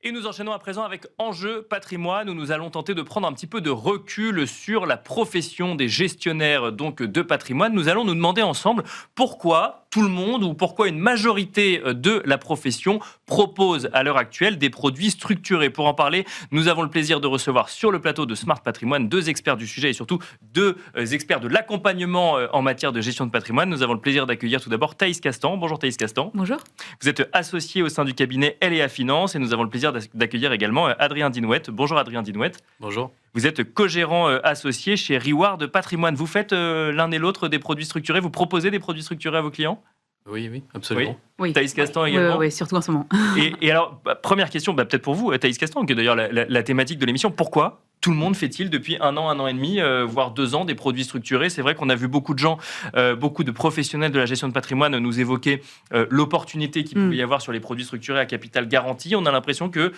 Et nous enchaînons à présent avec Enjeu Patrimoine, où nous allons tenter de prendre un petit peu de recul sur la profession des gestionnaires donc de patrimoine. Nous allons nous demander ensemble pourquoi tout le monde ou pourquoi une majorité de la profession propose à l'heure actuelle des produits structurés. Pour en parler, nous avons le plaisir de recevoir sur le plateau de Smart Patrimoine deux experts du sujet et surtout deux experts de l'accompagnement en matière de gestion de patrimoine. Nous avons le plaisir d'accueillir tout d'abord Thaïs Castan. Bonjour Thaïs Castan. Bonjour. Vous êtes associé au sein du cabinet L&A Finance et nous avons le plaisir d'accueillir également Adrien Dinouette. Bonjour Adrien Dinouette. Bonjour. Vous êtes co-gérant associé chez Reward Patrimoine. Vous faites l'un et l'autre des produits structurés. Vous proposez des produits structurés à vos clients ? Oui, absolument. Oui. Thaïs Castan également. Oui, surtout en ce moment. Et alors, première question, peut-être pour vous, Thaïs Castan, qui est d'ailleurs la thématique de l'émission. Pourquoi tout le monde fait-il depuis un an et demi, voire 2 ans, des produits structurés ? C'est vrai qu'on a vu beaucoup de gens, beaucoup de professionnels de la gestion de patrimoine nous évoquer l'opportunité qu'il pouvait y avoir sur les produits structurés à capital garanti. On a l'impression que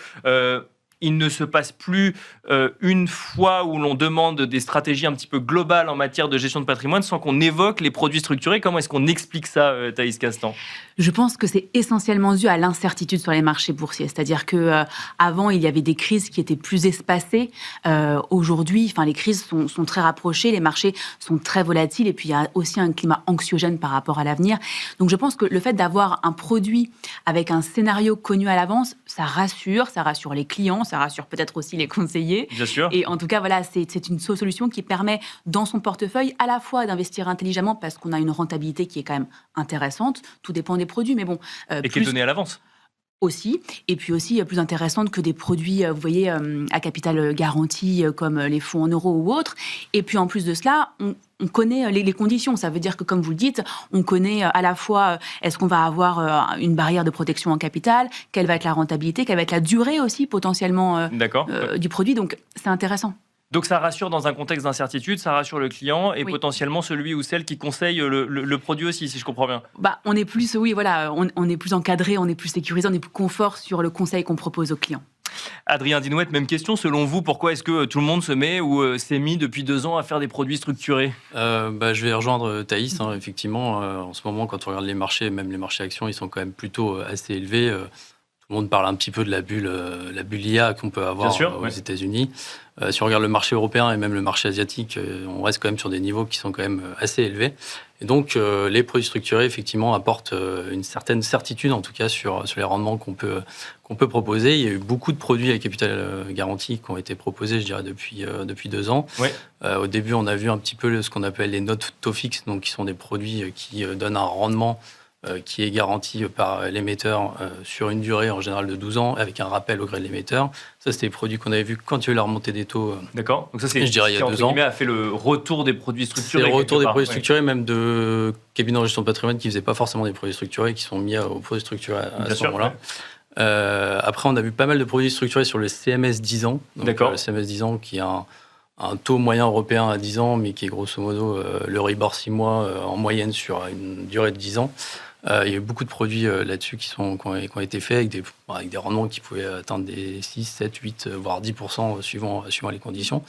il ne se passe plus une fois où l'on demande des stratégies un petit peu globales en matière de gestion de patrimoine sans qu'on évoque les produits structurés. Comment est-ce qu'on explique ça, Thaïs Castan ? Je pense que c'est essentiellement dû à l'incertitude sur les marchés boursiers. C'est-à-dire que avant, il y avait des crises qui étaient plus espacées. Aujourd'hui, les crises sont très rapprochées, les marchés sont très volatiles et puis il y a aussi un climat anxiogène par rapport à l'avenir. Donc je pense que le fait d'avoir un produit avec un scénario connu à l'avance, ça rassure les clients, ça rassure peut-être aussi les conseillers. Bien sûr. Et en tout cas, voilà, c'est une solution qui permet dans son portefeuille à la fois d'investir intelligemment parce qu'on a une rentabilité qui est quand même intéressante. Tout dépend des produits, mais bon. Et qui est donnée à l'avance. Aussi, et puis aussi plus intéressante que des produits, vous voyez, à capital garanti, comme les fonds en euros ou autres. Et puis en plus de cela, on connaît les conditions. Ça veut dire que, comme vous le dites, on connaît à la fois est-ce qu'on va avoir une barrière de protection en capital, quelle va être la rentabilité, quelle va être la durée aussi potentiellement du produit. Donc c'est intéressant. Donc ça rassure dans un contexte d'incertitude, ça rassure le client et potentiellement celui ou celle qui conseille le produit aussi, si je comprends bien. On est plus, on est plus encadré, on est plus sécurisé, on est plus confort sur le conseil qu'on propose aux clients. Adrien Dinouette, même question. Selon vous, pourquoi est-ce que tout le monde se met ou s'est mis depuis 2 ans à faire des produits structurés ? Je vais rejoindre Thaïs. Effectivement, en ce moment, quand on regarde les marchés, même les marchés actions, ils sont quand même plutôt assez élevés. Tout le monde parle un petit peu de la bulle IA qu'on peut avoir aux États-Unis. Si on regarde le marché européen et même le marché asiatique, on reste quand même sur des niveaux qui sont quand même assez élevés. Et donc, les produits structurés, effectivement, apportent une certaine certitude, en tout cas, sur les rendements qu'on peut proposer. Il y a eu beaucoup de produits à capital garanti qui ont été proposés, je dirais, depuis 2 ans. Oui. Au début, on a vu un petit peu ce qu'on appelle les notes taux fixes, donc qui sont des produits qui donnent un rendement qui est garanti par l'émetteur sur une durée en général de 12 ans, avec un rappel au gré de l'émetteur. Ça, c'était des produits qu'on avait vus quand il y a eu la remontée des taux. D'accord. Donc ça, c'est, je dirais, il y a 2 ans. a fait le retour des produits structurés. C'est le retour des produits structurés, même de cabinets en gestion de patrimoine qui ne faisaient pas forcément des produits structurés, qui sont mis aux produits structurés à ce moment-là. Ouais. Après, on a vu pas mal de produits structurés sur le CMS 10 ans. Donc, d'accord. Le CMS 10 ans qui a un taux moyen européen à 10 ans, mais qui est grosso modo l'Euribor 6 mois en moyenne sur une durée de 10 ans. Il y a eu beaucoup de produits là-dessus qui ont été faits avec des rendements qui pouvaient atteindre des 6, 7, 8, voire 10% suivant les conditions.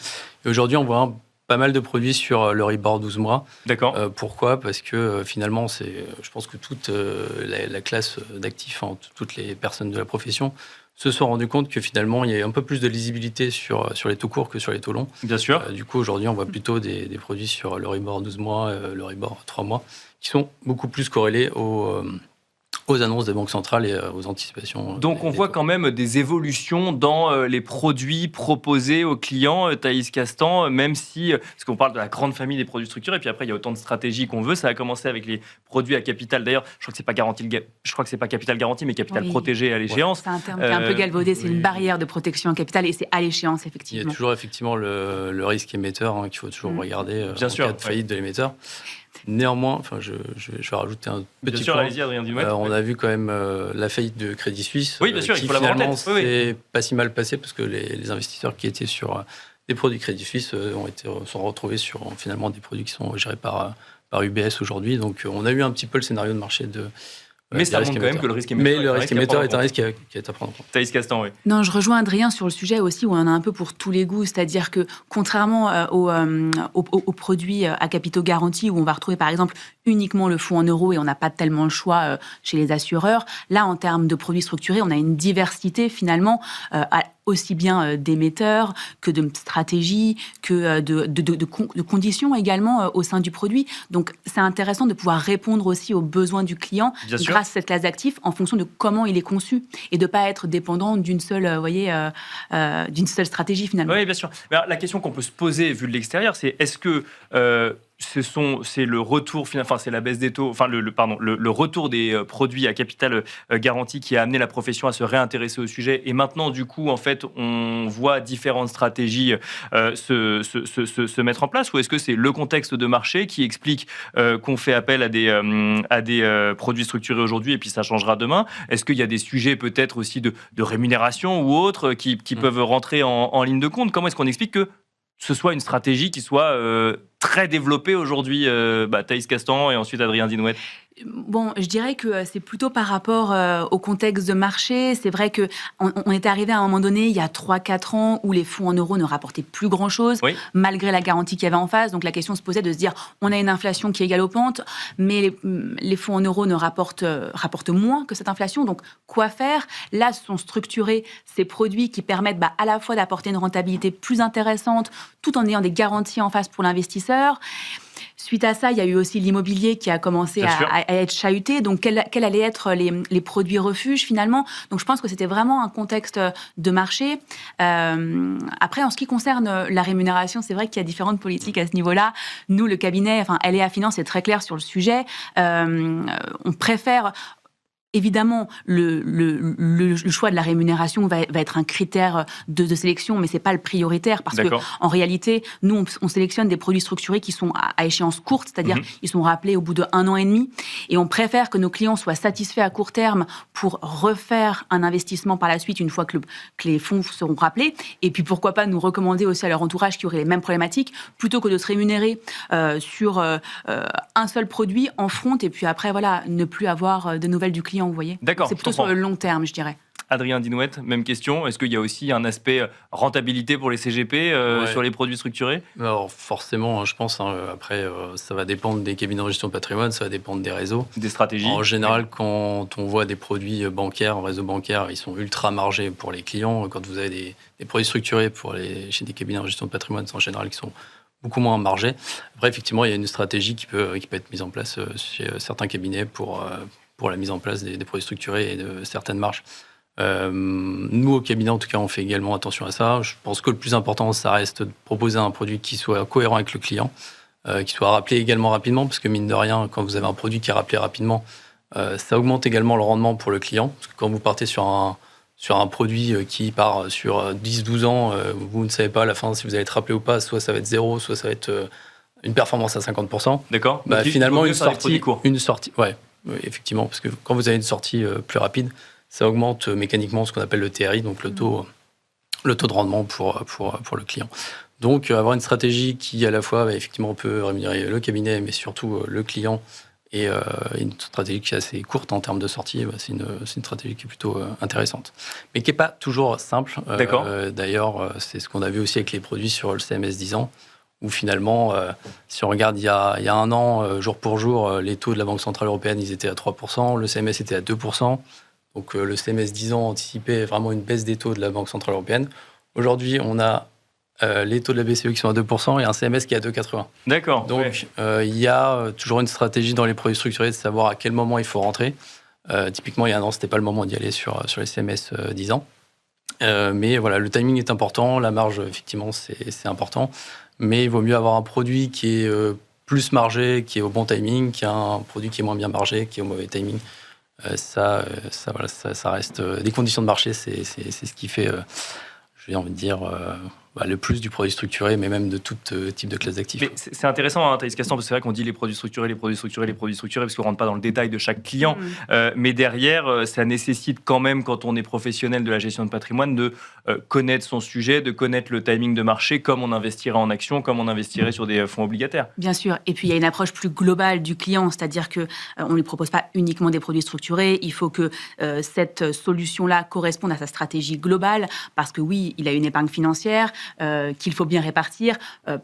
Et aujourd'hui, on voit pas mal de produits sur l'Euribor 12 mois. D'accord. Pourquoi ? Parce que finalement, je pense que toute la classe d'actifs, toutes les personnes de la profession, se sont rendus compte que finalement, il y a un peu plus de lisibilité sur les taux courts que sur les taux longs. Bien sûr. Du coup, aujourd'hui, on voit plutôt des produits sur l'Euribor 12 mois, l'Euribor 3 mois, qui sont beaucoup plus corrélés aux annonces des banques centrales et aux anticipations. Donc on voit quand même des évolutions dans les produits proposés aux clients, Thaïs Castan, même si, parce qu'on parle de la grande famille des produits structurés, et puis après il y a autant de stratégies qu'on veut. Ça a commencé avec les produits à capital. D'ailleurs, je crois que c'est pas capital garanti, mais capital protégé à l'échéance. Ouais. C'est un terme qui est un peu galvaudé. C'est une barrière de protection en capital et c'est à l'échéance, effectivement. Il y a toujours effectivement le risque émetteur qu'il faut toujours regarder en cas de faillite de l'émetteur. Néanmoins, je vais rajouter un petit point. Allez-y, Adrien Dinouette. On a vu quand même la faillite de Crédit Suisse. Oui, bien sûr, qui il faut l'avoir en tête. C'est pas si mal passé parce que les investisseurs qui étaient sur des produits Crédit Suisse sont retrouvés sur finalement des produits qui sont gérés par UBS aujourd'hui. Donc, on a eu un petit peu le scénario de marché Mais ça montre quand même que le risque émetteur, est un risque qui est à prendre en compte. Thaïs Castan, oui. Non, je rejoins Adrien sur le sujet aussi où on en a un peu pour tous les goûts. C'est-à-dire que contrairement aux produits à capitaux garantis où on va retrouver par exemple uniquement le fonds en euros et on n'a pas tellement le choix chez les assureurs, là en termes de produits structurés, on a une diversité finalement aussi bien d'émetteurs que de stratégies, que de conditions également au sein du produit. Donc, c'est intéressant de pouvoir répondre aussi aux besoins du client grâce à cette classe d'actifs en fonction de comment il est conçu et de ne pas être dépendant d'une seule, d'une seule stratégie finalement. Oui, bien sûr. Mais alors, la question qu'on peut se poser vu de l'extérieur, c'est est-ce que c'est le retour, enfin c'est la baisse des taux, enfin le retour des produits à capital garanti qui a amené la profession à se réintéresser au sujet. Et maintenant, du coup, en fait, on voit différentes stratégies se mettre en place. Ou est-ce que c'est le contexte de marché qui explique qu'on fait appel à des produits structurés aujourd'hui et puis ça changera demain? Est-ce qu'il y a des sujets peut-être aussi de rémunération ou autres qui peuvent rentrer en ligne de compte? Comment est-ce qu'on explique que ce soit une stratégie qui soit très développée aujourd'hui, Thaïs Castan et ensuite Adrien Dinouet? Bon, je dirais que c'est plutôt par rapport au contexte de marché. C'est vrai qu'on est arrivé à un moment donné, il y a 3-4 ans, où les fonds en euros ne rapportaient plus grand-chose, malgré la garantie qu'il y avait en face. Donc la question se posait de se dire, on a une inflation qui est galopante, mais les fonds en euros rapportent moins que cette inflation. Donc quoi faire? Là, se sont structurés ces produits qui permettent à la fois d'apporter une rentabilité plus intéressante, tout en ayant des garanties en face pour l'investisseur. Suite à ça, il y a eu aussi l'immobilier qui a commencé à être chahuté. Donc, quels allaient être les produits refuges finalement? Donc, je pense que c'était vraiment un contexte de marché. Après, en ce qui concerne la rémunération, c'est vrai qu'il y a différentes politiques à ce niveau-là. Nous, le cabinet, LEA Finance est très clair sur le sujet. On préfère... Évidemment, le choix de la rémunération va être un critère de sélection, mais c'est pas le prioritaire parce que en réalité, nous, on sélectionne des produits structurés qui sont à échéance courte, c'est-à-dire ils sont rappelés au bout de 1 an et demi, et on préfère que nos clients soient satisfaits à court terme pour refaire un investissement par la suite une fois que les fonds seront rappelés, et puis pourquoi pas nous recommander aussi à leur entourage qui aurait les mêmes problématiques, plutôt que de se rémunérer sur un seul produit en front, et puis après, ne plus avoir de nouvelles du client. Vous voyez. D'accord. C'est plutôt sur le long terme, je dirais. Adrien Dinouet, même question. Est-ce qu'il y a aussi un aspect rentabilité pour les CGP sur les produits structurés? Alors forcément, je pense. Après, ça va dépendre des cabinets de gestion de patrimoine, ça va dépendre des réseaux. Des stratégies. En général, quand on voit des produits bancaires, en réseau bancaire, ils sont ultra margés pour les clients. Quand vous avez des produits structurés chez des cabinets de gestion de patrimoine, c'est en général qui sont beaucoup moins margés. Après, effectivement, il y a une stratégie qui peut être mise en place chez certains cabinets pour la mise en place des produits structurés et de certaines marges. Nous, au cabinet, en tout cas, on fait également attention à ça. Je pense que le plus important, ça reste de proposer un produit qui soit cohérent avec le client, qui soit rappelé également rapidement, parce que mine de rien, quand vous avez un produit qui est rappelé rapidement, ça augmente également le rendement pour le client. Parce que quand vous partez sur un produit qui part sur 10-12 ans, vous ne savez pas à la fin si vous allez être rappelé ou pas, soit ça va être 0, soit ça va être une performance à 50%. D'accord. Finalement, une sortie, oui, effectivement, parce que quand vous avez une sortie plus rapide, ça augmente mécaniquement ce qu'on appelle le TRI, donc le taux de rendement pour le client. Donc, avoir une stratégie qui, à la fois, effectivement, peut rémunérer le cabinet, mais surtout le client, et une stratégie qui est assez courte en termes de sortie, c'est une stratégie qui est plutôt intéressante. Mais qui n'est pas toujours simple. D'accord. D'ailleurs, c'est ce qu'on a vu aussi avec les produits sur le CMS 10 ans, où finalement, si on regarde il y a 1 an, jour pour jour, les taux de la Banque Centrale Européenne, ils étaient à 3%, le CMS était à 2%. Donc le CMS 10 ans anticipait vraiment une baisse des taux de la Banque Centrale Européenne. Aujourd'hui, on a les taux de la BCE qui sont à 2% et un CMS qui est à 2,80. D'accord. Donc il y a toujours une stratégie dans les produits structurés de savoir à quel moment il faut rentrer. Typiquement, il y a 1 an, ce n'était pas le moment d'y aller sur les CMS 10 ans. Mais voilà, le timing est important, la marge, effectivement, c'est important. Mais il vaut mieux avoir un produit qui est plus margé, qui est au bon timing, qu'un produit qui est moins bien margé, qui est au mauvais timing. Ça reste des conditions de marché, c'est ce qui fait, j'ai envie de dire, le plus du produit structuré, mais même de tout type de classe d'actifs. C'est intéressant, Thaïs Castan, parce que c'est vrai qu'on dit les produits structurés, parce qu'on ne rentre pas dans le détail de chaque client. Mais derrière, ça nécessite quand même, quand on est professionnel de la gestion de patrimoine, de connaître son sujet, de connaître le timing de marché, comme on investirait en actions, comme on investirait sur des fonds obligataires. Bien sûr. Et puis, il y a une approche plus globale du client, c'est-à-dire qu'on ne lui propose pas uniquement des produits structurés. Il faut que cette solution-là corresponde à sa stratégie globale, parce que oui, il a une épargne financière, qu'il faut bien répartir,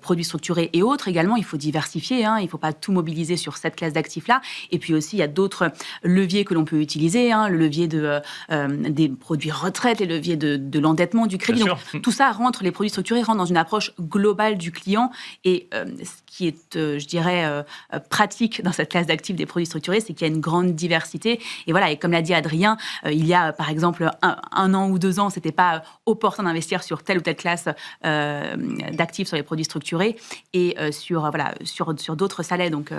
produits structurés et autres également, il faut diversifier, il ne faut pas tout mobiliser sur cette classe d'actifs-là. Et puis aussi, il y a d'autres leviers que l'on peut utiliser, le levier des produits retraite, les leviers de l'endettement, du crédit. Donc, tout ça les produits structurés rentrent dans une approche globale du client. Et ce qui est, je dirais, pratique dans cette classe d'actifs des produits structurés, c'est qu'il y a une grande diversité. Et voilà, et comme l'a dit Adrien, il y a par exemple un an ou 2 ans, c'était pas opportun d'investir sur telle ou telle classe d'actifs sur les produits structurés et sur d'autres ça l'est. Donc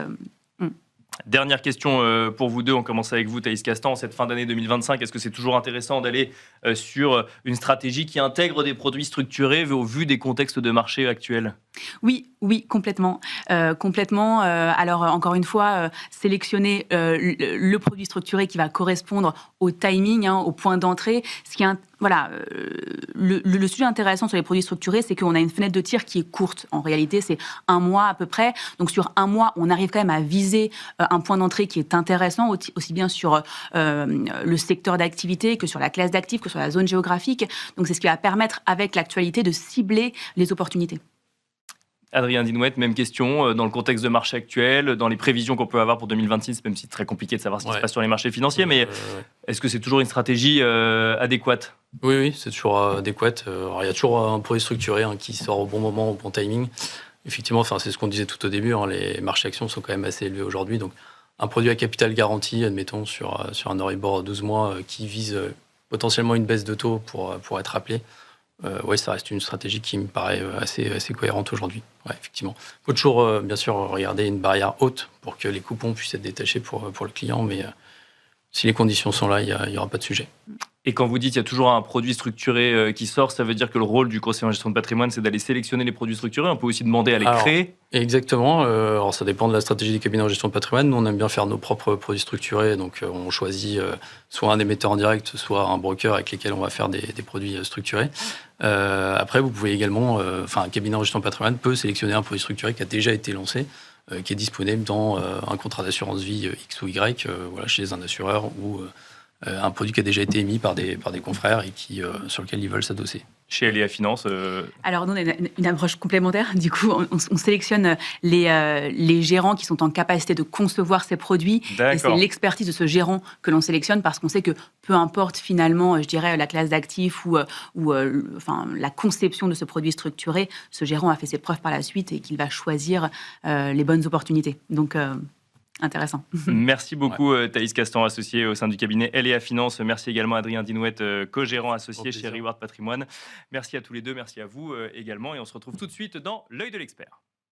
Dernière question pour vous deux, on commence avec vous Thaïs Castan. Cette fin d'année 2025, est-ce que c'est toujours intéressant d'aller sur une stratégie qui intègre des produits structurés au vu des contextes de marché actuels ? Oui, complètement. Alors, encore une fois, sélectionner le produit structuré qui va correspondre au timing, au point d'entrée. Le sujet intéressant sur les produits structurés, c'est qu'on a une fenêtre de tir qui est courte. En réalité, c'est 1 mois à peu près. Donc, sur 1 mois, on arrive quand même à viser un point d'entrée qui est intéressant, aussi bien sur le secteur d'activité que sur la classe d'actifs, que sur la zone géographique. Donc, c'est ce qui va permettre, avec l'actualité, de cibler les opportunités. Adrien Dinouette, même question, dans le contexte de marché actuel, dans les prévisions qu'on peut avoir pour 2026, même si c'est très compliqué de savoir ce qui se passe sur les marchés financiers, mais est-ce que c'est toujours une stratégie adéquate ? Oui, c'est toujours adéquate. Alors, il y a toujours un produit structuré qui sort au bon moment, au bon timing. Effectivement, c'est ce qu'on disait tout au début, les marchés actions sont quand même assez élevés aujourd'hui, donc un produit à capital garanti, admettons, sur un Euribor 12 mois qui vise potentiellement une baisse de taux pour être appelé. Ça reste une stratégie qui me paraît assez cohérente aujourd'hui. Effectivement. Il faut toujours, bien sûr, regarder une barrière haute pour que les coupons puissent être détachés pour le client, mais si les conditions sont là, il n'y aura pas de sujet. Et quand vous dites qu'il y a toujours un produit structuré qui sort, ça veut dire que le rôle du conseiller en gestion de patrimoine, c'est d'aller sélectionner les produits structurés. On peut aussi demander à les créer. Exactement. Alors, ça dépend de la stratégie des cabinets en gestion de patrimoine. Nous, on aime bien faire nos propres produits structurés. Donc, on choisit soit un émetteur en direct, soit un broker avec lesquels on va faire des produits structurés. Après, vous pouvez également... un cabinet en gestion de patrimoine peut sélectionner un produit structuré qui a déjà été lancé, qui est disponible dans un contrat d'assurance vie X ou Y, chez un assureur ou... un produit qui a déjà été émis par des confrères et sur lequel ils veulent s'adosser. Chez LEA Finance Alors, nous, on a une approche complémentaire. Du coup, on sélectionne les gérants qui sont en capacité de concevoir ces produits. D'accord. Et c'est l'expertise de ce gérant que l'on sélectionne parce qu'on sait que peu importe finalement, je dirais, la classe d'actifs ou la conception de ce produit structuré, ce gérant a fait ses preuves par la suite et qu'il va choisir les bonnes opportunités. Donc, intéressant. Merci beaucoup Thaïs Castan, associé au sein du cabinet LEA Finance. Merci également Adrien Dinouette, co-gérant associé chez Reward Patrimoine. Merci à tous les deux, merci à vous également. Et on se retrouve tout de suite dans l'œil de l'expert.